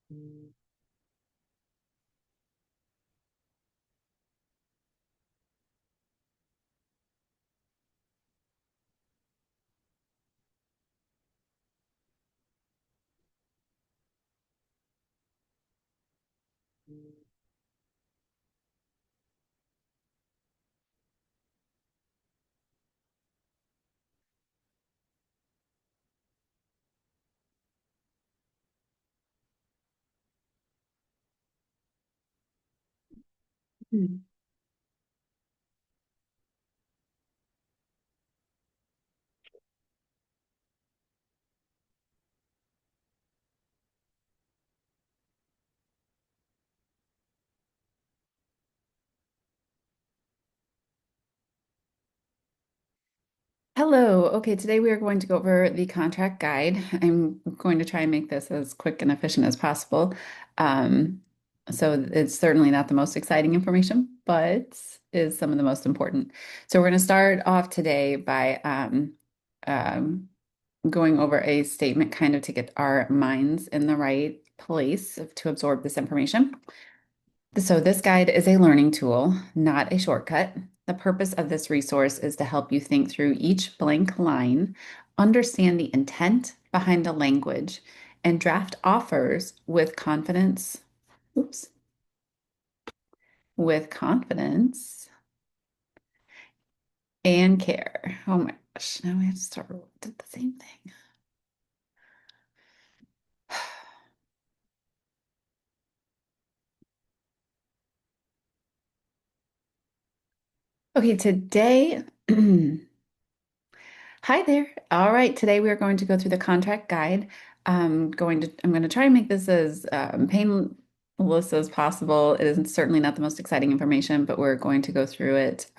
Mhm. Hello. Okay, today we are going to go over the contract guide. I'm going to try and make this as quick and efficient as possible. Um, so it's certainly not the most exciting information, but is some of the most important. So we're going to start off today by um, going over a statement kind of to get our minds in the right place to absorb this information. So, this guide is a learning tool, not a shortcut. The purpose of this resource is to help you think through each blank line, understand the intent behind the language, and draft offers with confidence. Oops, with confidence and care. Oh my gosh, now we have to start with the same thing. Okay, today. Hi there. All right, today we are going to go through the contract guide. I'm going to try and make this as painless as possible. It is certainly not the most exciting information, but we're going to go through it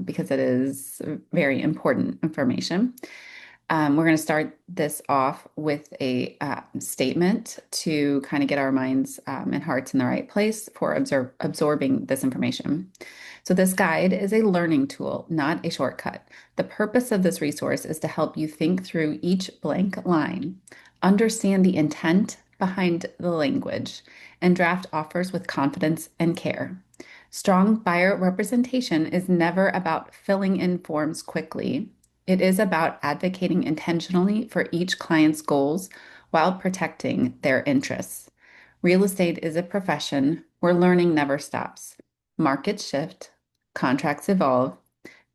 because it is very important information. We're going to start this off with a statement to kind of get our minds and hearts in the right place for absorbing this information. So, this guide is a learning tool, not a shortcut. The purpose of this resource is to help you think through each blank line, understand the intent behind the language, and draft offers with confidence and care. Strong buyer representation is never about filling in forms quickly. It is about advocating intentionally for each client's goals while protecting their interests. Real estate is a profession where learning never stops. Markets shift, contracts evolve.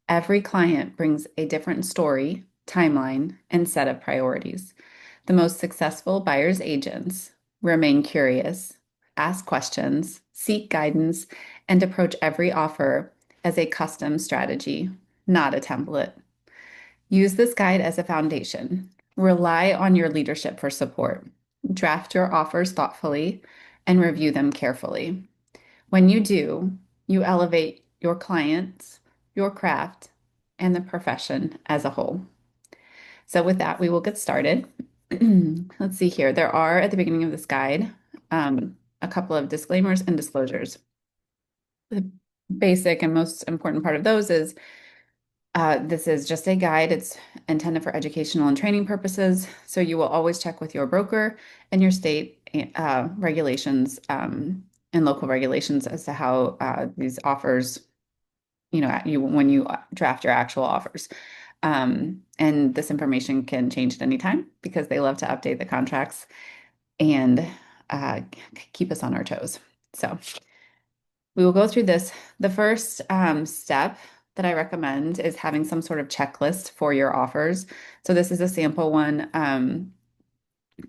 Every client brings a different story, timeline, and set of priorities. The most successful buyer's agents remain curious, ask questions, seek guidance, and approach every offer as a custom strategy, not a template. Use this guide as a foundation. Rely on your leadership for support. Draft your offers thoughtfully and review them carefully. When you do, you elevate your clients, your craft, and the profession as a whole. So, with that, we will get started. Let's see here. There are at the beginning of this guide a couple of disclaimers and disclosures. The basic and most important part of those is this is just a guide. It's intended for educational and training purposes. So you will always check with your broker and your state regulations and local regulations as to how these offers, you when you draft your actual offers. And this information can change at any time because they love to update the contracts and keep us on our toes. So we will go through this. The first step that I recommend is having some sort of checklist for your offers. So this is a sample one.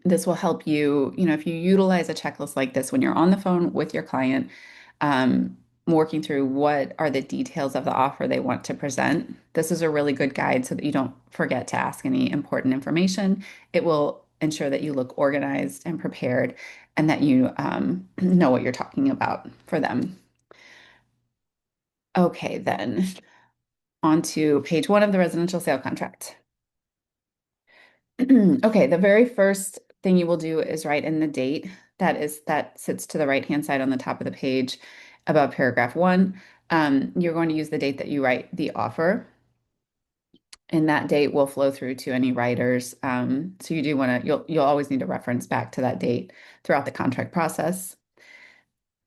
This will help you, if you utilize a checklist like this when you're on the phone with your client, working through what are the details of the offer they want to present. This is a really good guide so that you don't forget to ask any important information. It will ensure that you look organized and prepared and that you know what you're talking about for them. Okay, then on to page one of the residential sale contract. Okay, the very first thing you will do is write in the date that sits to the right-hand side on the top of the page above paragraph one. You're going to use the date that you write the offer. and that date will flow through to any writers. So you do want to, you'll always need to reference back to that date throughout the contract process.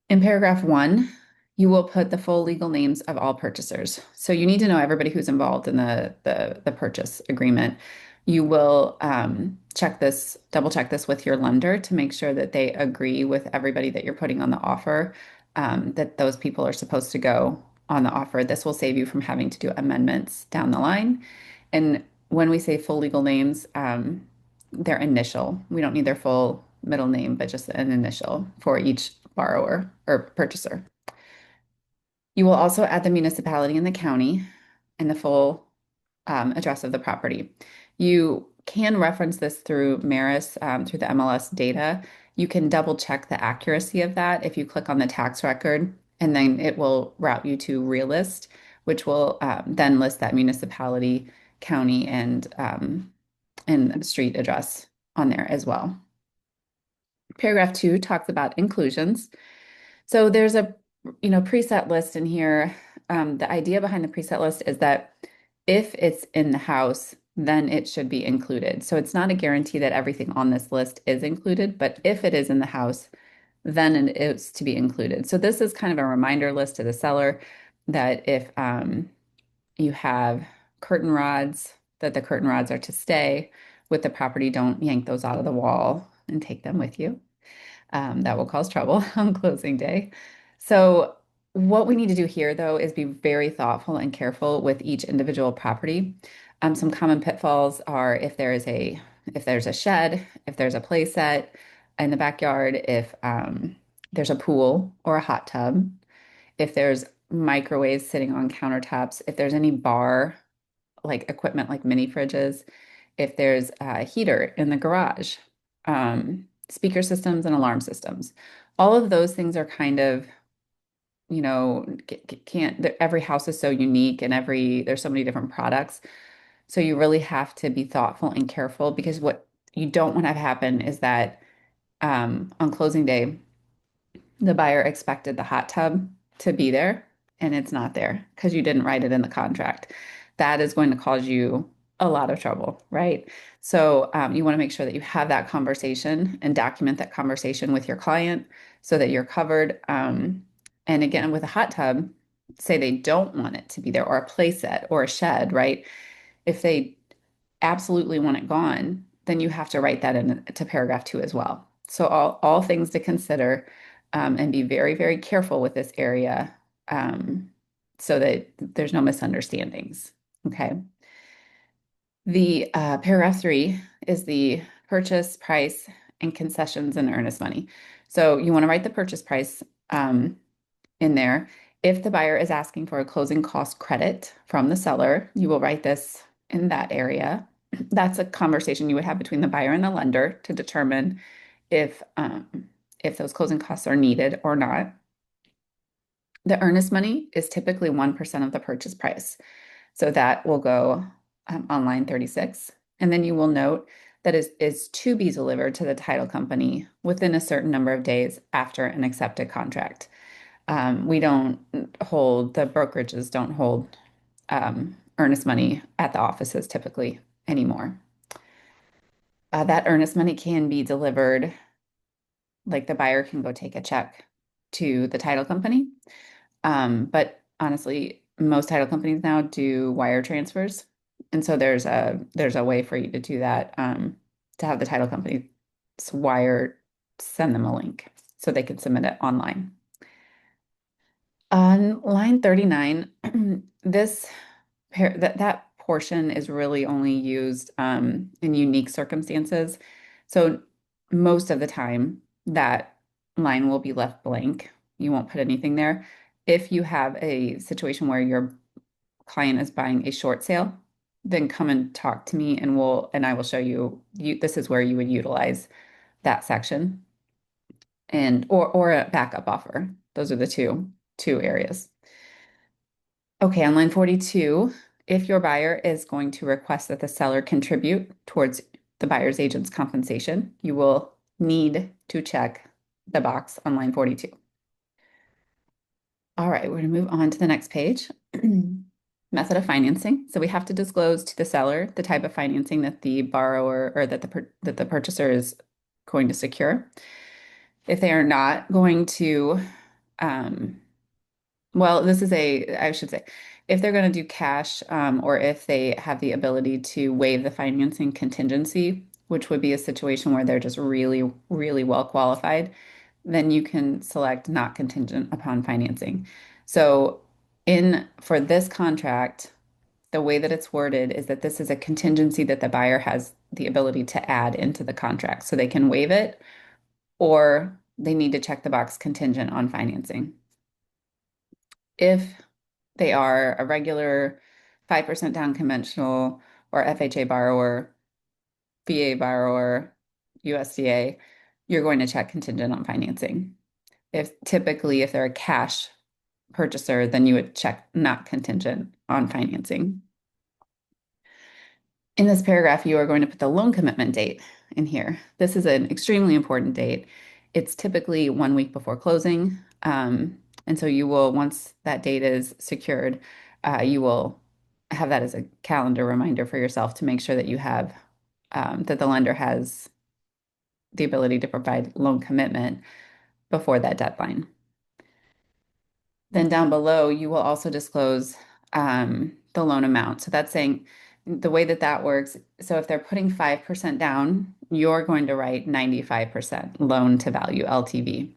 In paragraph one, you will put the full legal names of all purchasers. So you need to know everybody who's involved in the purchase agreement. You will double check this with your lender to make sure that they agree with everybody that you're putting on the offer, that those people are supposed to go on the offer. This will save you from having to do amendments down the line. And when we say full legal names, their initial. We don't need their full middle name, but just an initial for each borrower or purchaser. You will also add the municipality and the county and the full address of the property. You can reference this through Maris, through the MLS data. You can double check the accuracy of that if you click on the tax record, and then it will route you to Realist, which will then list that municipality, county, and street address on there as well. Paragraph two talks about inclusions. So there's a preset list in here. The idea behind the preset list is that if it's in the house, then it should be included. So it's not a guarantee that everything on this list is included, but if it is in the house, then it is to be included. So this is kind of a reminder list to the seller that if you have curtain rods, that the curtain rods are to stay with the property. Don't yank those out of the wall and take them with you. That will cause trouble on closing day. So what we need to do here, though, is be very thoughtful and careful with each individual property. Some common pitfalls are if there's a shed, if there's a play set in the backyard, if there's a pool or a hot tub, if there's microwaves sitting on countertops, if there's any bar like equipment like mini fridges, if there's a heater in the garage, speaker systems and alarm systems. All of those things are kind of, can't, every house is so unique and there's so many different products. So you really have to be thoughtful and careful because what you don't want to have happen is that on closing day, the buyer expected the hot tub to be there and it's not there because you didn't write it in the contract. That is going to cause you a lot of trouble, right? So you want to make sure that you have that conversation and document that conversation with your client so that you're covered. And again, with a hot tub, say they don't want it to be there or a play set or a shed, right? If they absolutely want it gone, then you have to write that into paragraph two as well. So all things to consider, and be very, very careful with this area, so that there's no misunderstandings. Okay. The paragraph three is the purchase price and concessions and earnest money. So you want to write the purchase price in there. If the buyer is asking for a closing cost credit from the seller, you will write this in that area. That's a conversation you would have between the buyer and the lender to determine if those closing costs are needed or not. The earnest money is typically 1% of the purchase price. So that will go on line 36. And then you will note that is to be delivered to the title company within a certain number of days after an accepted contract. The brokerages don't hold earnest money at the offices typically anymore. That earnest money can be delivered, like the buyer can go take a check to the title company. But honestly, most title companies now do wire transfers. And so there's a way for you to do that, to have the title company send them a link so they can submit it online. On line 39, that portion is really only used in unique circumstances. So most of the time, that line will be left blank. You won't put anything there. If you have a situation where your client is buying a short sale, then come and talk to me and I will show you this is where you would utilize that section or a backup offer. Those are the two areas. Okay, on line 42, if your buyer is going to request that the seller contribute towards the buyer's agent's compensation, you will need to check the box on line 42. All right, we're going to move on to the next page. Method of financing. So we have to disclose to the seller the type of financing that the borrower or that the purchaser is going to secure. If they are not going to, um, well, I should say, if they're going to do cash, or if they have the ability to waive the financing contingency, which would be a situation where they're just really, really well qualified, then you can select not contingent upon financing. So in for this contract, the way that it's worded is that this is a contingency that the buyer has the ability to add into the contract. So they can waive it or they need to check the box contingent on financing. If they are a regular 5% down conventional or FHA borrower, VA borrower, USDA, you're going to check contingent on financing. If they're a cash purchaser, then you would check not contingent on financing. In this paragraph, you are going to put the loan commitment date in here. This is an extremely important date. It's typically 1 week before closing. And so you will, once that date is secured, you will have that as a calendar reminder for yourself to make sure that you have, that the lender has the ability to provide loan commitment before that deadline. Then down below, you will also disclose the loan amount. So that's saying the way that that works. So if they're putting 5% down, you're going to write 95% loan to value LTV.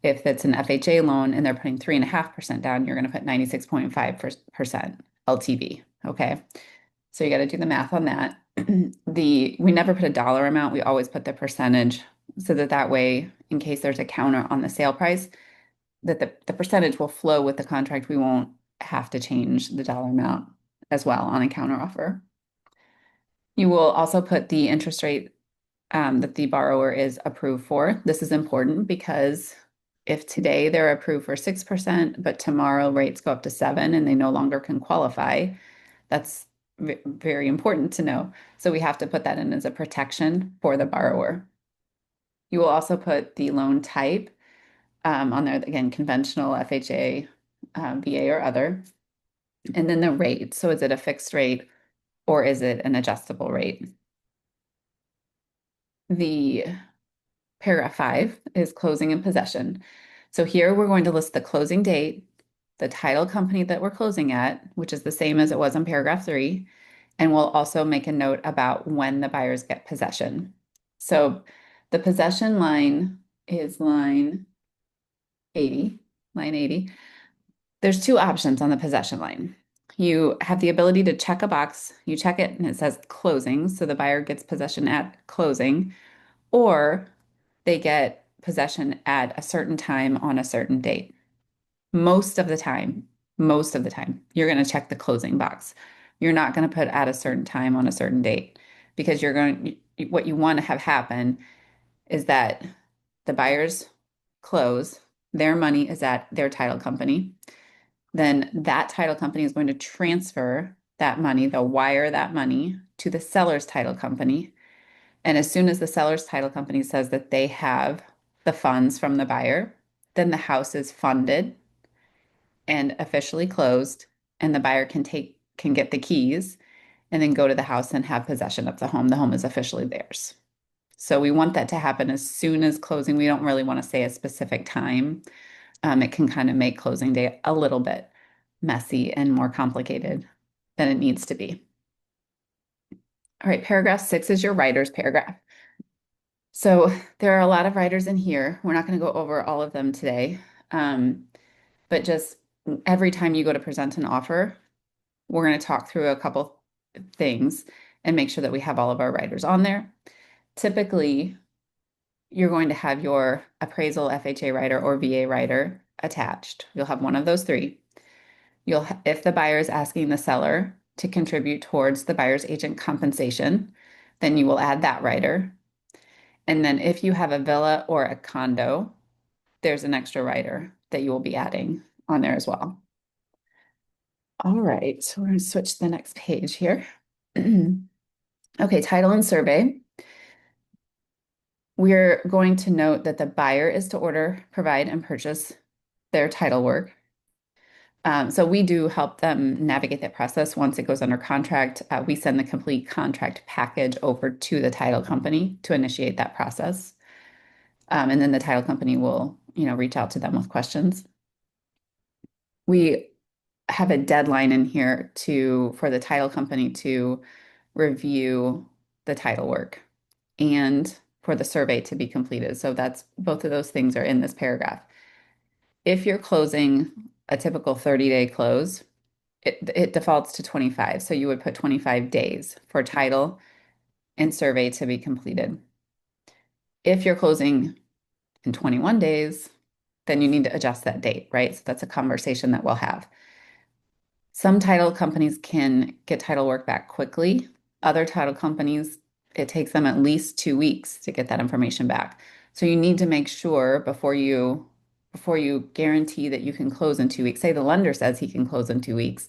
If it's an FHA loan and they're putting 3.5% down, you're going to put 96.5% LTV. Okay. So you got to do the math on that. We never put a dollar amount. We always put the percentage so that way, in case there's a counter on the sale price, that the percentage will flow with the contract. We won't have to change the dollar amount as well on a counter offer. You will also put the interest rate that the borrower is approved for. This is important because if today they're approved for 6%, but tomorrow rates go up to 7 and they no longer can qualify, that's very important to know. So we have to put that in as a protection for the borrower. You will also put the loan type on there, again, conventional, FHA, VA, or other. And then the rate. So is it a fixed rate or is it an adjustable rate? The paragraph 5 is closing and possession. So here we're going to list the closing date, the title company that we're closing at, which is the same as it was in paragraph 3. And we'll also make a note about when the buyers get possession. So the possession line is line 80. There's two options on the possession line. You have the ability to check a box. You check it and it says closing, so the buyer gets possession at closing, or they get possession at a certain time on a certain date. Most of the time, you're going to check the closing box. You're not going to put at a certain time on a certain date because what you want to have happen is that the buyers close, their money is at their title company. Then that title company is going to transfer that money, they'll wire that money to the seller's title company. And as soon as the seller's title company says that they have the funds from the buyer, then the house is funded and officially closed, and the buyer can get the keys and then go to the house and have possession of the home. The home is officially theirs. So we want that to happen as soon as closing. We don't really want to say a specific time. It can kind of make closing day a little bit messy and more complicated than it needs to be. All right, paragraph 6 is your writer's paragraph. So there are a lot of writers in here. We're not going to go over all of them today, but just every time you go to present an offer, we're going to talk through a couple things and make sure that we have all of our writers on there. Typically, you're going to have your appraisal FHA writer or VA writer attached. You'll have one of those three. If the buyer is asking the seller to contribute towards the buyer's agent compensation, then you will add that writer. And then if you have a villa or a condo, there's an extra writer that you will be adding on there as well. All right, so we're going to switch to the next page here. Okay, title and survey. We're going to note that the buyer is to order, provide, and purchase their title work. So we do help them navigate that process. Once it goes under contract, we send the complete contract package over to the title company to initiate that process. And then the title company will, reach out to them with questions. We have a deadline in here for the title company to review the title work and for the survey to be completed. So that's both of those things are in this paragraph. If you're closing a typical 30-day close, it defaults to 25. So you would put 25 days for title and survey to be completed. If you're closing in 21 days, then you need to adjust that date, right? So that's a conversation that we'll have. Some title companies can get title work back quickly. Other title companies, it takes them at least 2 weeks to get that information back. So you need to make sure before you guarantee that you can close in 2 weeks. Say the lender says he can close in 2 weeks,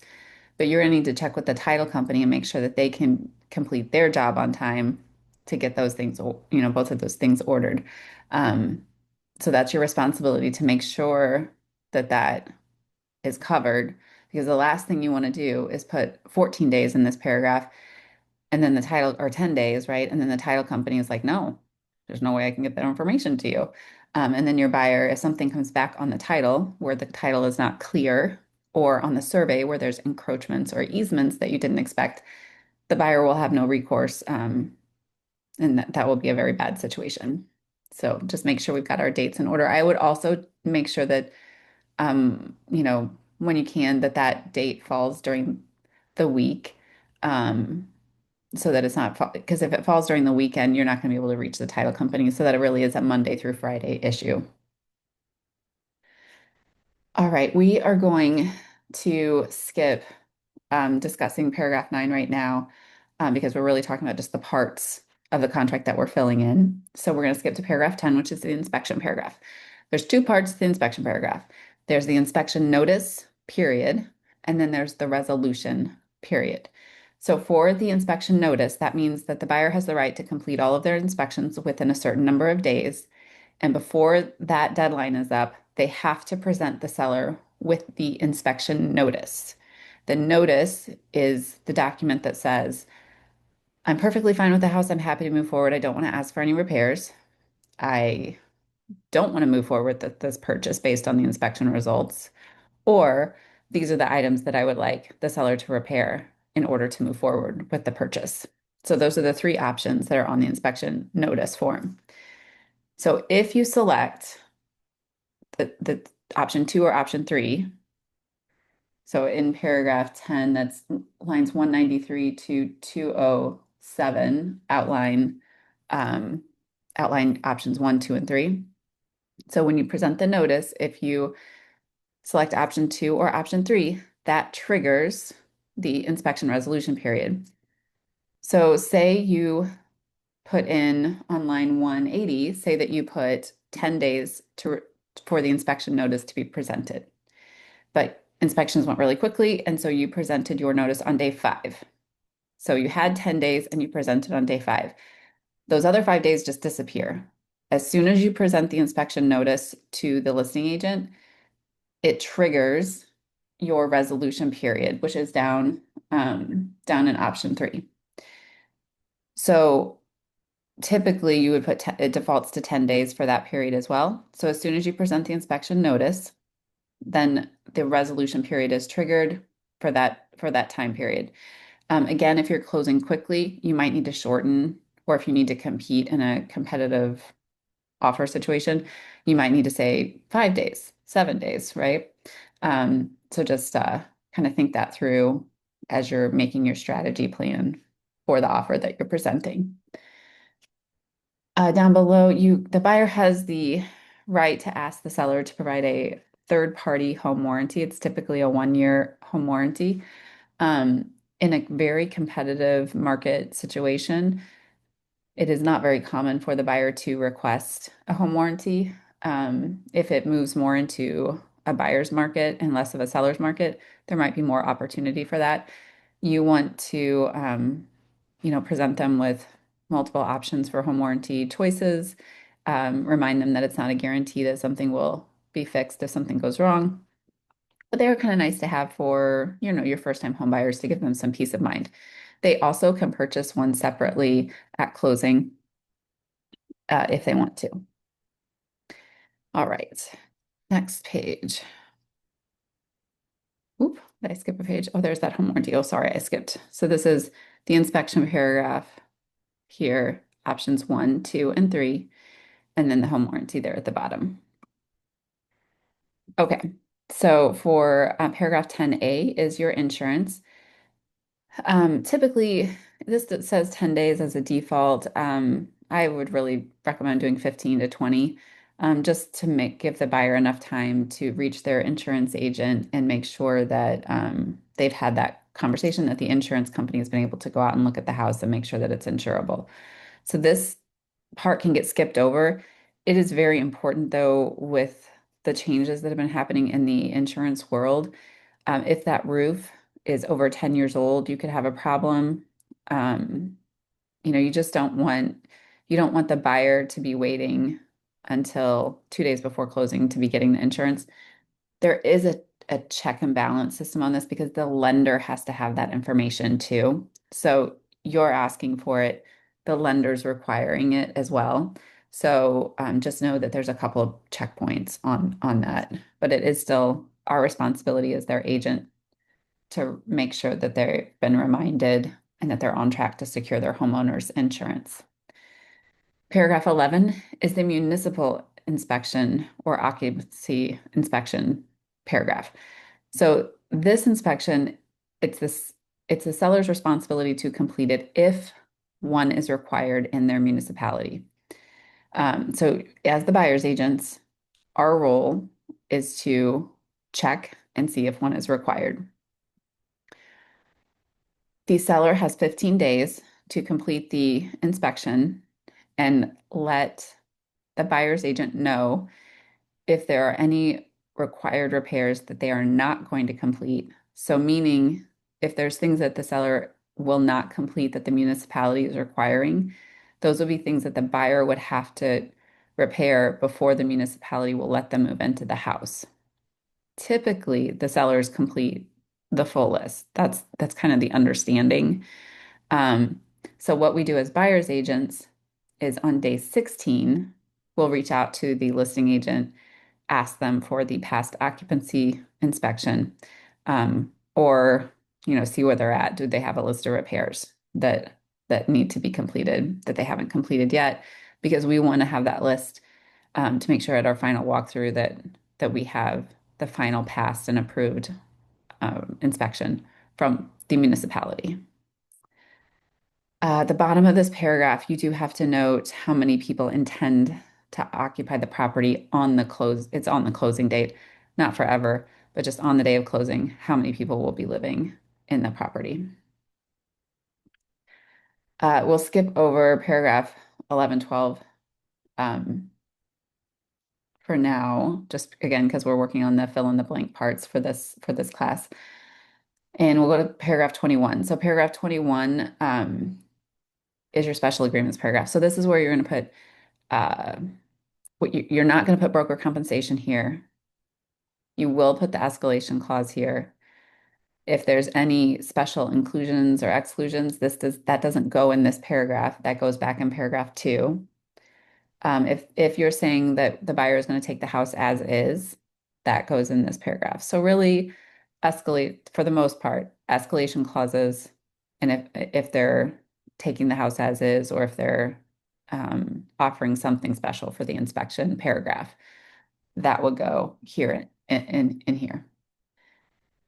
but you're going to need to check with the title company and make sure that they can complete their job on time to get those things, both of those things ordered. Um, so that's your responsibility to make sure that that is covered because the last thing you want to do is put 14 days in this paragraph and then the title or 10 days, right? And then the title company is like, no, there's no way I can get that information to you. And then your buyer, if something comes back on the title where the title is not clear or on the survey where there's encroachments or easements that you didn't expect, the buyer will have no recourse. And that will be a very bad situation. So just make sure we've got our dates in order. I would also make sure that when you can, that date falls during the week, um, so that it's not, because if it falls during the weekend, you're not going to be able to reach the title company, so that it really is a Monday through Friday issue. All right, we are going to skip discussing paragraph 9 right now because we're really talking about just the parts of the contract that we're filling in. So we're going to skip to paragraph 10, which is the inspection paragraph. There's two parts to the inspection paragraph. There's the inspection notice, period, and then there's the resolution, period. So for the inspection notice, that means that the buyer has the right to complete all of their inspections within a certain number of days. And before that deadline is up, they have to present the seller with the inspection notice. The notice is the document that says, I'm perfectly fine with the house. I'm happy to move forward. I don't want to ask for any repairs. I don't want to move forward with this purchase based on the inspection results. Or these are the items that I would like the seller to repair in order to move forward with the purchase. So those are the three options that are on the inspection notice form. So if you select the option 2 or option 3, so in paragraph 10, that's lines 193 to 207 um, outline options 1, 2, and 3. So when you present the notice, if you select option 2 or option 3, that triggers the inspection resolution period. So say you put in on line 180, say that you put 10 days for the inspection notice to be presented. But inspections went really quickly, and so you presented your notice on day 5. So you had 10 days and you presented on day 5. Those other 5 days just disappear. As soon as you present the inspection notice to the listing agent, it triggers your resolution period, which is down in option 3. So typically you would put it defaults to 10 days for that period as well. So as soon as you present the inspection notice, then the resolution period is triggered for that time period. Again, if you're closing quickly, you might need to shorten, or if you need to compete in a competitive offer situation, you might need to say 5 days, 7 days, right? So just kind of think that through as you're making your strategy plan for the offer that you're presenting. Down below, the buyer has the right to ask the seller to provide a third-party home warranty. It's typically a 1-year home warranty. In a very competitive market situation, it is not very common for the buyer to request a home warranty. If it moves more into a buyer's market and less of a seller's market, there might be more opportunity for that. You want to, present them with multiple options for home warranty choices. Remind them that it's not a guarantee that something will be fixed if something goes wrong. but they are kind of nice to have for, your first time home buyers to give them some peace of mind. They also can purchase one separately at closing if they want to. All right, next page. Oop, did I skip a page? Oh, there's that home warranty. Oh, sorry, I skipped. So this is the inspection paragraph here, options 1, 2, and 3, and then the home warranty there at the bottom. Okay, so for paragraph 10A is your insurance. Typically, this says 10 days as a default. I would really recommend doing 15 to 20, just to give the buyer enough time to reach their insurance agent and make sure that they've had that conversation, that the insurance company has been able to go out and look at the house and make sure that it's insurable. So this part can get skipped over. It is very important, though, with the changes that have been happening in the insurance world. If that roof is over 10 years old, you could have a problem. Um, you just you don't want the buyer to be waiting until 2 days before closing to be getting the insurance. There is a check and balance system on this because the lender has to have that information too. So you're asking for it, the lender's requiring it as well. So just know that there's a couple of checkpoints on that, but it is still our responsibility as their agent to make sure that they've been reminded and that they're on track to secure their homeowner's insurance. Paragraph 11 is the municipal inspection or occupancy inspection paragraph. So this inspection, it's this, it's the seller's responsibility to complete it if one is required in their municipality. So as the buyer's agents, our role is to check and see if one is required. The seller has 15 days to complete the inspection and let the buyer's agent know if there are any required repairs that they are not going to complete. So, meaning if there's things that the seller will not complete that the municipality is requiring, those will be things that the buyer would have to repair before the municipality will let them move into the house. Typically, the sellers complete the full list. That's kind of the understanding. Um, so what we do as buyer's agents is on day 16, we'll reach out to the listing agent, ask them for the past occupancy inspection, or see where they're at. Do they have a list of repairs that need to be completed that they haven't completed yet? Because we want to have that list to make sure at our final walkthrough that we have the final passed and approved inspection from the municipality. The bottom of this paragraph, you do have to note how many people intend to occupy the property on the close. It's on the closing date, not forever, but just on the day of closing, how many people will be living in the property. We'll skip over paragraph 11, 12 for now, just again, because we're working on the fill in the blank parts for this class. And we'll go to paragraph 21. So paragraph 21 is your special agreements paragraph. So this is where you're going to put you're not going to put broker compensation here. You will put the escalation clause here. If there's any special inclusions or exclusions, that doesn't go in this paragraph. That goes back in paragraph 2. If you're saying that the buyer is going to take the house as is, that goes in this paragraph. So really escalate, for the most part, escalation clauses, and if they're taking the house as is, or if they're offering something special for the inspection paragraph, that would go here in here.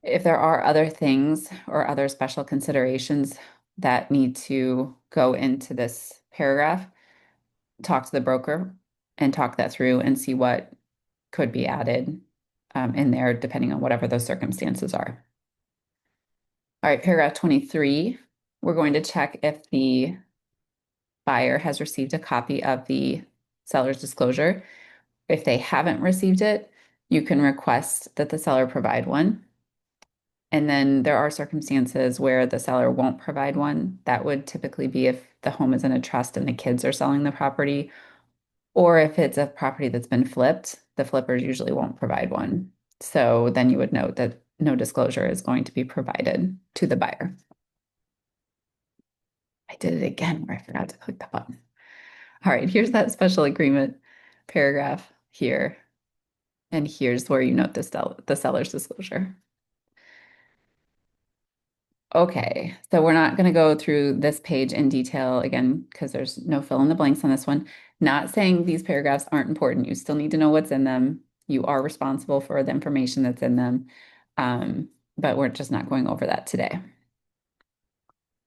If there are other things or other special considerations that need to go into this paragraph, talk to the broker and talk that through and see what could be added in there, depending on whatever those circumstances are. All right, paragraph 23, we're going to check if the buyer has received a copy of the seller's disclosure. If they haven't received it, you can request that the seller provide one. And then there are circumstances where the seller won't provide one. That would typically be if the home is in a trust and the kids are selling the property, or if it's a property that's been flipped, the flippers usually won't provide one. So then you would note that no disclosure is going to be provided to the buyer. I did it again where I forgot to click the button. All right, here's that special agreement paragraph here. And here's where you note the seller's disclosure. Okay, so we're not going to go through this page in detail again because there's no fill in the blanks on this one. Not saying these paragraphs aren't important. You still need to know what's in them. You are responsible for the information that's in them. Um, but we're just not going over that today.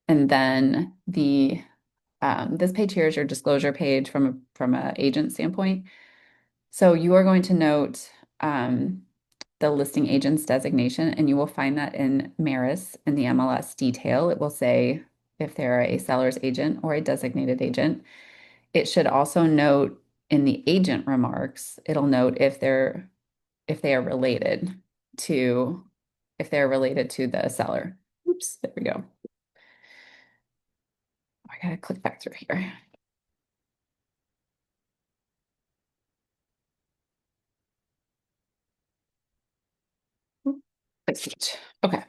And then this page here is your disclosure page from a agent standpoint. So you are going to note the listing agent's designation, and you will find that in Maris in the MLS detail. It will say if they're a seller's agent or a designated agent. It should also note in the agent remarks, it'll note if they are related to if they're related to the seller. Oops, there we go. I gotta click back through here. Okay.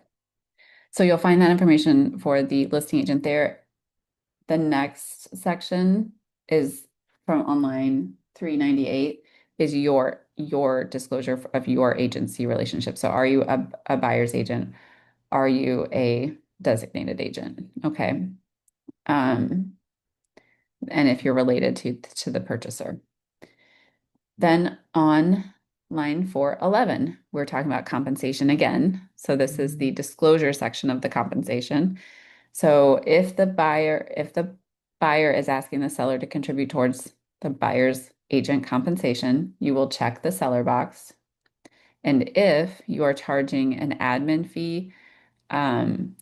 So you'll find that information for the listing agent there. The next section is from online 398 is your disclosure of your agency relationship. So are you a buyer's agent? Are you a designated agent? Okay. Um, and if you're related to the purchaser. Then on line 411, we're talking about compensation again. So this is the disclosure section of the compensation. So if the buyer is asking the seller to contribute towards the buyer's agent compensation, you will check the seller box. And if you are charging an admin fee,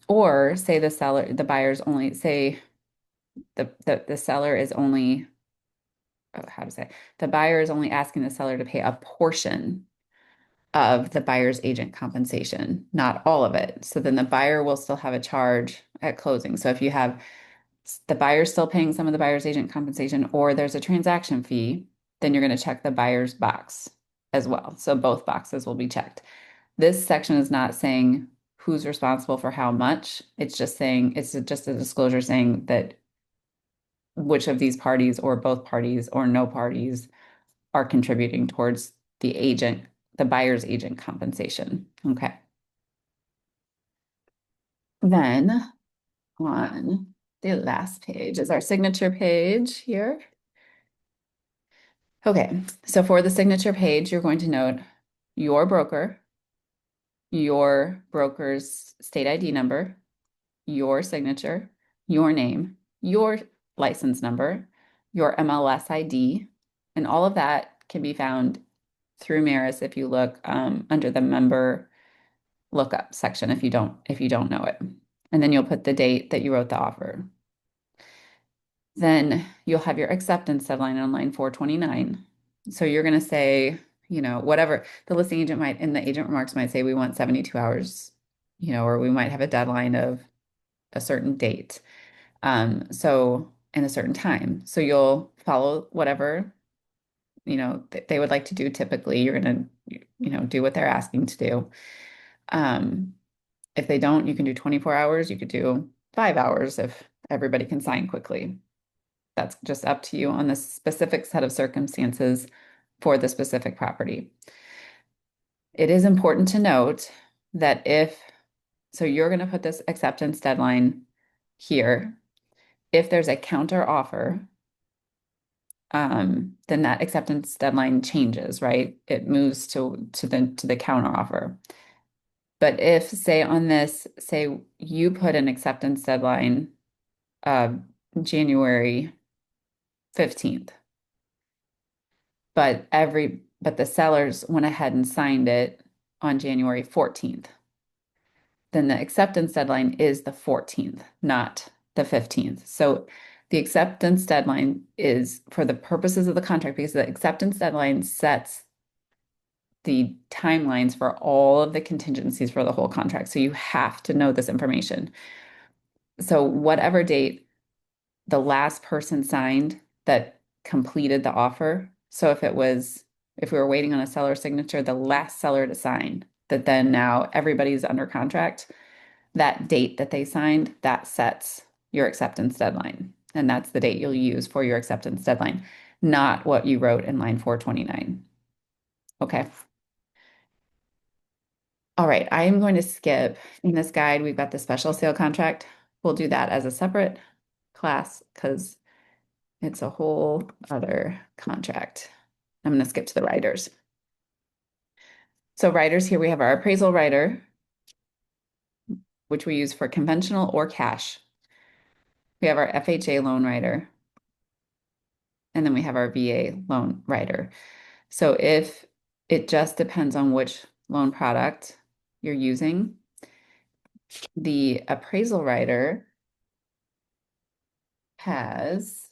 or say the buyer's only say the seller is only, how to say, the buyer is only asking the seller to pay a portion of the buyer's agent compensation, not all of it. So then the buyer will still have a charge at closing. So if you have the buyer's still paying some of the buyer's agent compensation, or there's a transaction fee, then you're going to check the buyer's box as well. So both boxes will be checked. This section is not saying who's responsible for how much. It's just saying, it's just a disclosure saying that which of these parties or both parties or no parties are contributing towards the buyer's agent compensation. Okay. Then on the last page is our signature page here. Okay, so for the signature page, you're going to note your broker, your broker's state ID number, your signature, your name, your license number, your MLS ID, and all of that can be found through Maris if you look under the member lookup section if you don't know it. And then you'll put the date that you wrote the offer. Then you'll have your acceptance deadline on line 429. So you're going to say, whatever the listing agent might, in the agent remarks might say, we want 72 hours, or we might have a deadline of a certain date. So in a certain time. So you'll follow whatever, they would like to do. Typically, you're going to, do what they're asking to do. If they don't, you can do 24 hours. You could do 5 hours if everybody can sign quickly. That's just up to you on the specific set of circumstances for the specific property. It is important to note that so you're going to put this acceptance deadline here. If there's a counter offer, then that acceptance deadline changes, right? It moves to the counter offer. But if, say you put an acceptance deadline of January 15th, but the sellers went ahead and signed it on January 14th, then the acceptance deadline is the 14th, not the 15th. So the acceptance deadline is for the purposes of the contract because the acceptance deadline sets the timelines for all of the contingencies for the whole contract. So you have to know this information. So whatever date the last person signed that completed the offer. So if if we were waiting on a seller signature, the last seller to sign, that then now everybody's under contract, that date that they signed, that sets your acceptance deadline. And that's the date you'll use for your acceptance deadline, not what you wrote in line 429. Okay. All right, I am going to skip in this guide. We've got the special sale contract. We'll do that as a separate class because it's a whole other contract. I'm going to skip to the riders. So riders, here we have our appraisal rider, which we use for conventional or cash. We have our FHA loan rider, and then we have our VA loan rider. So if it just depends on which loan product you're using, the appraisal rider has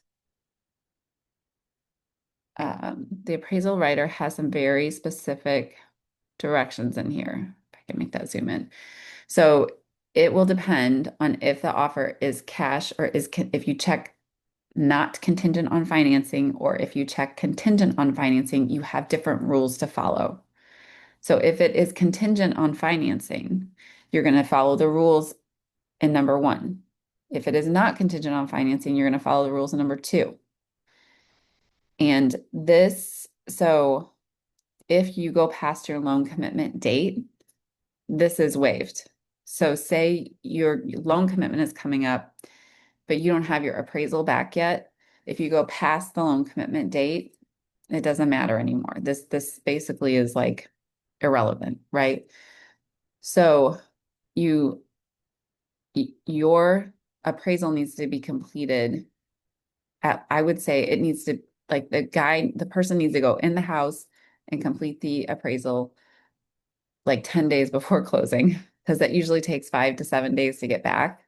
some very specific directions in here. If I can make that zoom in. So it will depend on if the offer is cash or if you check not contingent on financing, or if you check contingent on financing, you have different rules to follow. So if it is contingent on financing, you're going to follow the rules in number one. If it is not contingent on financing, you're going to follow the rules in number two. And so if you go past your loan commitment date, this is waived. So say your loan commitment is coming up, but you don't have your appraisal back yet. If you go past the loan commitment date, it doesn't matter anymore. This basically is like irrelevant, right? So your appraisal needs to be completed I would say it needs to, like the person needs to go in the house and complete the appraisal like 10 days before closing, because that usually takes 5 to 7 days to get back.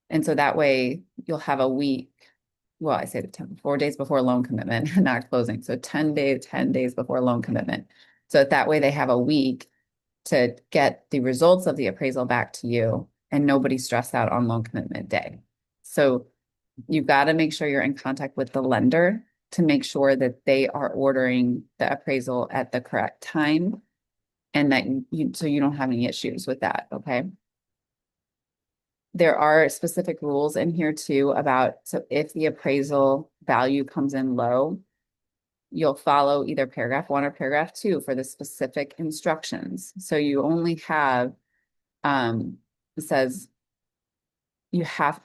And so that way you'll have a week. Well, I say 4 days before loan commitment, not closing. So 10 days before loan commitment. So that way they have a week to get the results of the appraisal back to you and nobody's stressed out on loan commitment day. So you've got to make sure you're in contact with the lender to make sure that they are ordering the appraisal at the correct time and that so you don't have any issues with that. Okay. There are specific rules in here too about, so if the appraisal value comes in low, you'll follow either paragraph 1 or paragraph 2 for the specific instructions. So you only have, it says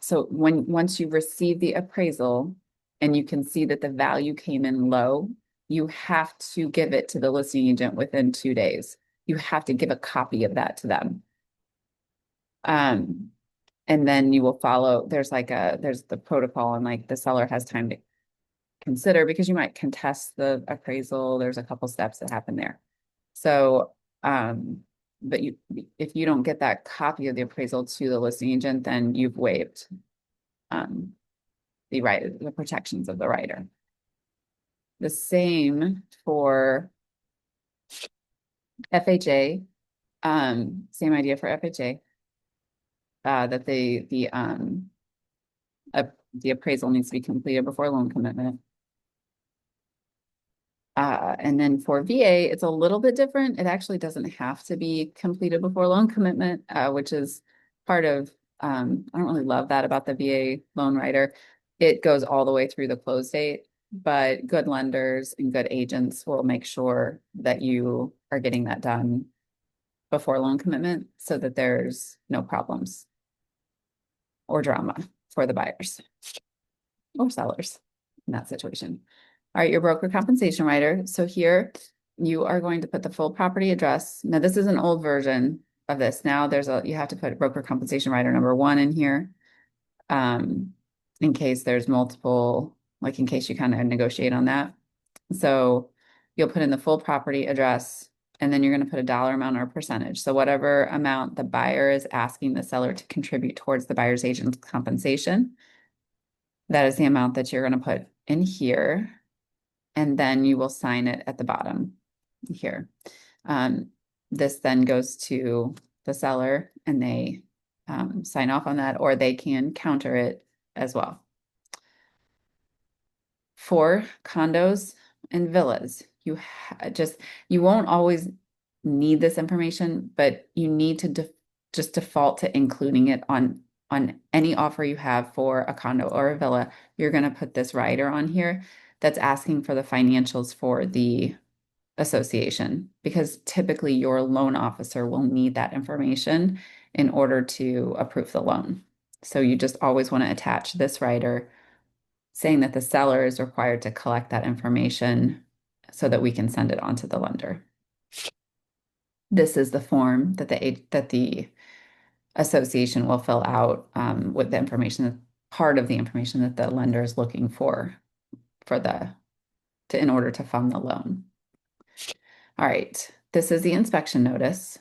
so once you receive the appraisal and you can see that the value came in low, you have to give it to the listing agent within 2 days. You have to give a copy of that to them. And then you will follow, there's the protocol, and like the seller has time to consider, because you might contest the appraisal. There's a couple steps that happen there. So, but if you don't get that copy of the appraisal to the listing agent, then you've waived the protections of the rider. The same for FHA. Same idea for FHA. That the appraisal needs to be completed before loan commitment. And then for VA, it's a little bit different. It actually doesn't have to be completed before loan commitment, which is part of, I don't really love that about the VA loan rider. It goes all the way through the close date, but good lenders and good agents will make sure that you are getting that done before loan commitment so that there's no problems or drama for the buyers or sellers in that situation. All right, your broker compensation rider. So here you are going to put the full property address. Now this is an old version of this. Now you have to put broker compensation rider number 1 in here. In case there's multiple, like in case you kind of negotiate on that. So you'll put in the full property address, and then you're going to put a dollar amount or a percentage. So whatever amount the buyer is asking the seller to contribute towards the buyer's agent's compensation, that is the amount that you're going to put in here. And then you will sign it at the bottom here. This then goes to the seller, and they sign off on that, or they can counter it as well. For condos and villas, just you won't always need this information, but you need to just default to including it on any offer you have for a condo or a villa. You're going to put this rider on here that's asking for the financials for the association because typically your loan officer will need that information in order to approve the loan. So you just always want to attach this rider saying that the seller is required to collect that information so that we can send it on to the lender. This is the form that the association will fill out with the information, part of the information that the lender is looking for in order to fund the loan. All right, this is the inspection notice.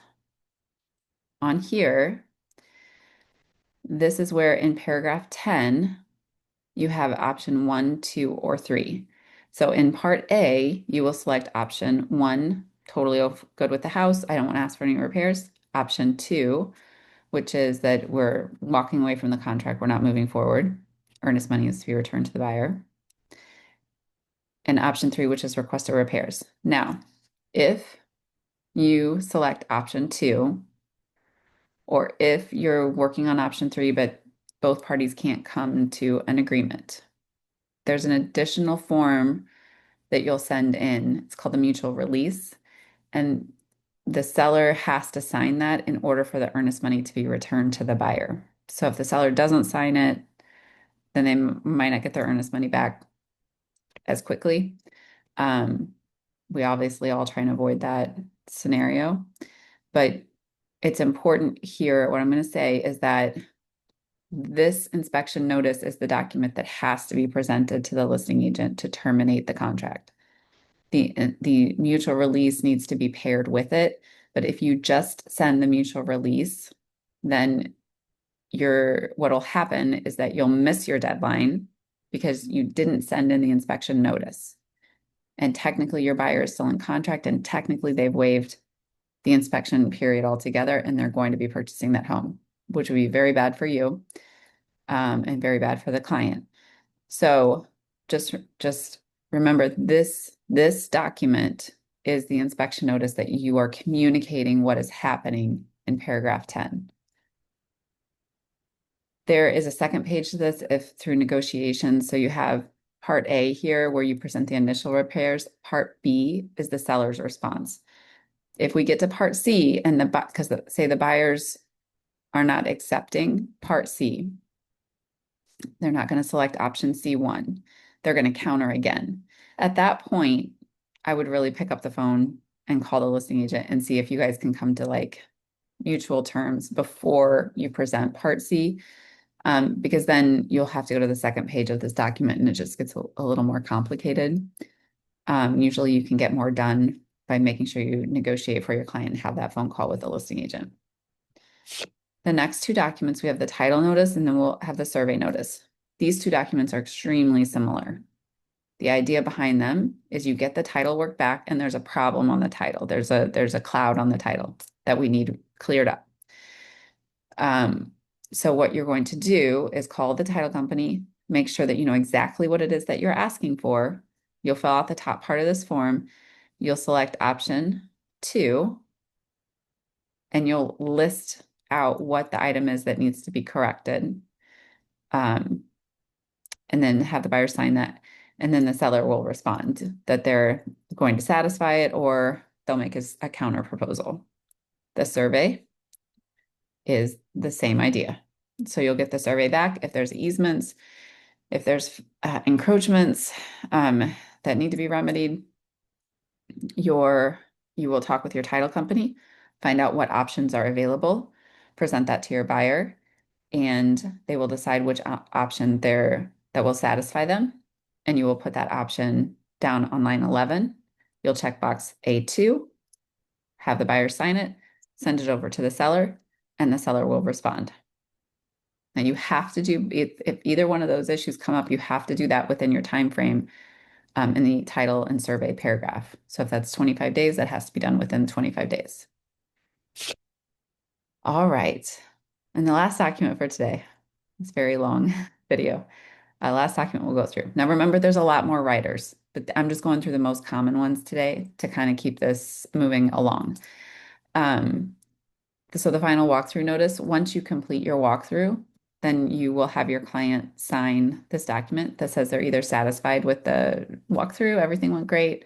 On here, this is where in paragraph 10, you have option 1, 2, or 3. So in part A, you will select option 1, totally good with the house. I don't want to ask for any repairs. Option 2, which is that we're walking away from the contract. We're not moving forward. Earnest money is to be returned to the buyer. And option 3, which is request repairs. Now, if you select option 2, or if you're working on option 3, but both parties can't come to an agreement, there's an additional form that you'll send in. It's called the mutual release. And the seller has to sign that in order for the earnest money to be returned to the buyer. So if the seller doesn't sign it, then they might not get their earnest money back as quickly. We obviously all try and avoid that scenario, but it's important here. What I'm going to say is that this inspection notice is the document that has to be presented to the listing agent to terminate the contract. The mutual release needs to be paired with it, but if you just send the mutual release, then what'll happen is that you'll miss your deadline because you didn't send in the inspection notice. And technically your buyer is still in contract and technically they've waived the inspection period altogether and they're going to be purchasing that home, which would be very bad for you and very bad for the client. So just remember this document is the inspection notice that you are communicating what is happening in paragraph 10. There is a second page to this if through negotiations. So you have part A here where you present the initial repairs. Part B is the seller's response. If we get to part C and because say the buyers are not accepting part C, they're not going to select option C1. They're going to counter again. At that point, I would really pick up the phone and call the listing agent and see if you guys can come to like mutual terms before you present part C. Because then you'll have to go to the second page of this document and it just gets a little more complicated. Usually you can get more done by making sure you negotiate for your client and have that phone call with the listing agent. The next two documents, we have the title notice and then we'll have the survey notice. These two documents are extremely similar. The idea behind them is you get the title work back and there's a problem on the title. There's a cloud on the title that we need cleared up. So what you're going to do is call the title company, make sure that you know exactly what it is that you're asking for. You'll fill out the top part of this form. You'll select option 2 and you'll list out what the item is that needs to be corrected. And then have the buyer sign that. And then the seller will respond that they're going to satisfy it or they'll make a counter proposal. The survey is the same idea. So you'll get the survey back if there's easements, if there's encroachments that need to be remedied. You will talk with your title company, find out what options are available, present that to your buyer, and they will decide which option that will satisfy them. And you will put that option down on line 11. You'll check box A2, have the buyer sign it, send it over to the seller, and the seller will respond. And you have to do, if either one of those issues come up, you have to do that within your time frame in the title and survey paragraph. So if that's 25 days, that has to be done within 25 days. All right. And the last document for today, it's a very long video. Last document we'll go through. Now remember, there's a lot more writers. but I'm just going through the most common ones today to kind of keep this moving along. Um, so the final walkthrough notice, once you complete your walkthrough, then you will have your client sign this document that says they're either satisfied with the walkthrough, everything went great,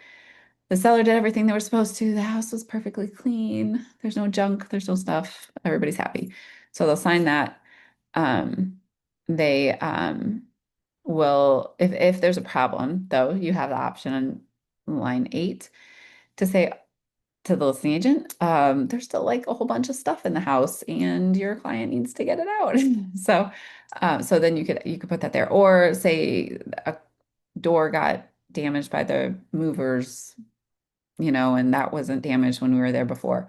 the seller did everything they were supposed to, the house was perfectly clean, there's no junk, there's no stuff, everybody's happy. So they'll sign that. Um, they will, if there's a problem, though, you have the option on line 8 to say to the listing agent, there's still like a whole bunch of stuff in the house and your client needs to get it out. So, so then you could put that there, or say a door got damaged by the movers, and that wasn't damaged when we were there before.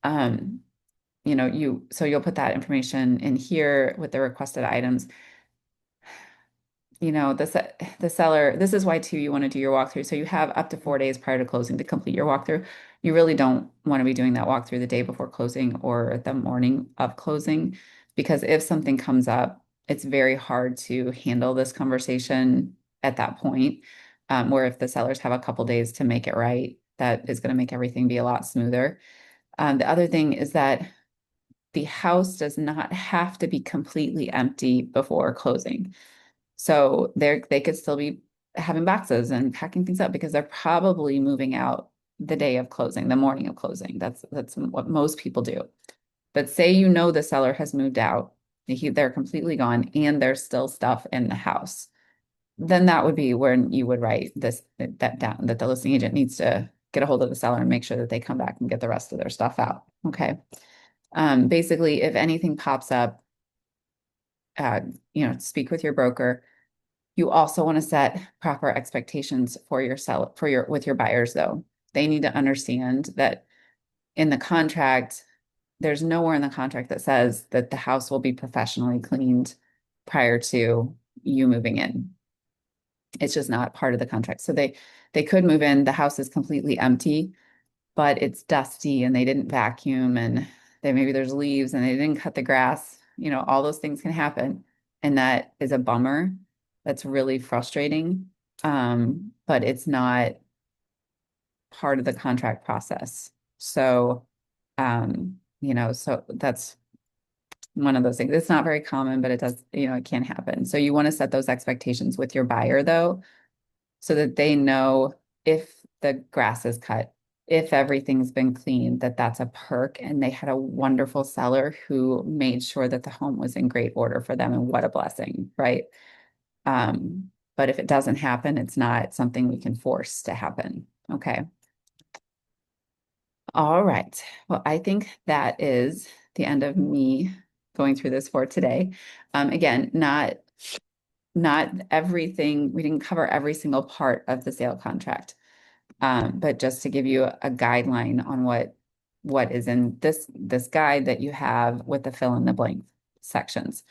Um, so you'll put that information in here with the requested items. The seller, this is why too you want to do your walkthrough. So you have up to 4 days prior to closing to complete your walkthrough. You really don't want to be doing that walkthrough the day before closing or the morning of closing, because if something comes up, it's very hard to handle this conversation at that point. Where if the sellers have a couple days to make it right, that is going to make everything be a lot smoother. The other thing is that the house does not have to be completely empty before closing. So they could still be having boxes and packing things up because they're probably moving out the day of closing, the morning of closing. That's what most people do. But say the seller has moved out, they're completely gone, and there's still stuff in the house. Then that would be when you would write that down, that the listing agent needs to get a hold of the seller and make sure that they come back and get the rest of their stuff out. Okay. Basically, if anything pops up, speak with your broker. You also want to set proper expectations for your with your buyers, though. They need to understand that in the contract, there's nowhere in the contract that says that the house will be professionally cleaned prior to you moving in. It's just not part of the contract. So they could move in, the house is completely empty, but it's dusty and they didn't vacuum, and maybe there's leaves and they didn't cut the grass. All those things can happen. And that is a bummer. That's really frustrating. But it's not part of the contract process. So, so that's one of those things. It's not very common, but it does, it can happen. So you want to set those expectations with your buyer, though, so that they know if the grass is cut, if everything's been cleaned, that's a perk. And they had a wonderful seller who made sure that the home was in great order for them. And what a blessing, right? But if it doesn't happen, it's not something we can force to happen. Okay. All right. Well, I think that is the end of me going through this for today. Again, not everything, we didn't cover every single part of the sale contract. But just to give you a guideline on what is in this guide that you have with the fill in the blank sections.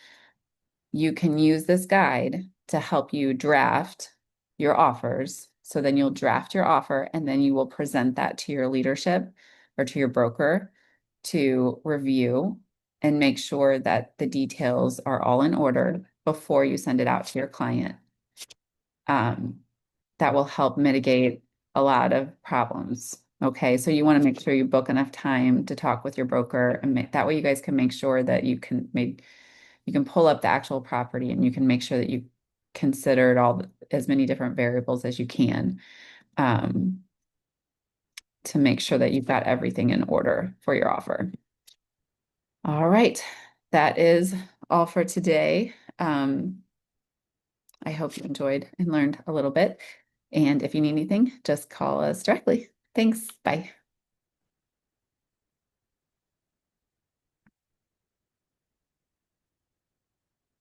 You can use this guide to help you draft your offers. So then you'll draft your offer and then you will present that to your leadership or to your broker to review and make sure that the details are all in order before you send it out to your client. That will help mitigate a lot of problems. Okay, so you want to make sure you book enough time to talk with your broker, and that way you guys can make sure that you can pull up the actual property and you can make sure that you considered as many different variables as you can, to make sure that you've got everything in order for your offer. All right, that is all for today. I hope you enjoyed and learned a little bit. And if you need anything, just call us directly. Thanks. Bye.